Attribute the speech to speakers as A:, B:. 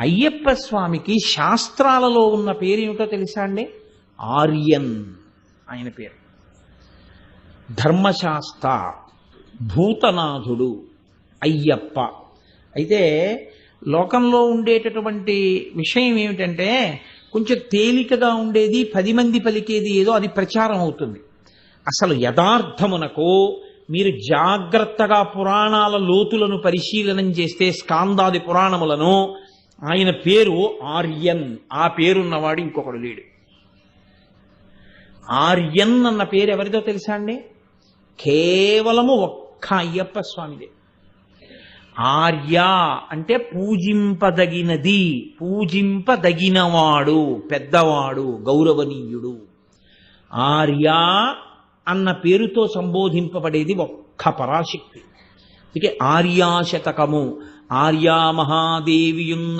A: అయ్యప్ప స్వామికి శాస్త్రాలలో ఉన్న పేరు ఏమిటో తెలుసా అండి? ఆర్యన్ ఆయన పేరు. ధర్మశాస్త్ర, భూతనాథుడు అయ్యప్ప. అయితే లోకంలో ఉండేటటువంటి విషయం ఏమిటంటే, కొంచెం తేలికగా ఉండేది 10 మంది పలికేది ఏదో అది ప్రచారం అవుతుంది. అసలు యథార్థమునకు మీరు జాగ్రత్తగా పురాణాల లోతులను పరిశీలనం చేస్తే, స్కాందాది పురాణములను, ఆయన పేరు ఆర్యన్. ఆ పేరున్నవాడు ఇంకొకడు లేడు. ఆర్యన్ అన్న పేరు ఎవరిదో తెలుసా అండి? కేవలము ఒక్క అయ్యప్ప స్వామిదే. ఆర్య అంటే పూజింపదగినది, పూజింపదగినవాడు, పెద్దవాడు, గౌరవనీయుడు. ఆర్య అన్న పేరుతో సంబోధింపబడేది ఒక్క పరాశక్తి. అందుకే ఆర్యాశతకము, ఆర్యా మహాదేవియున్న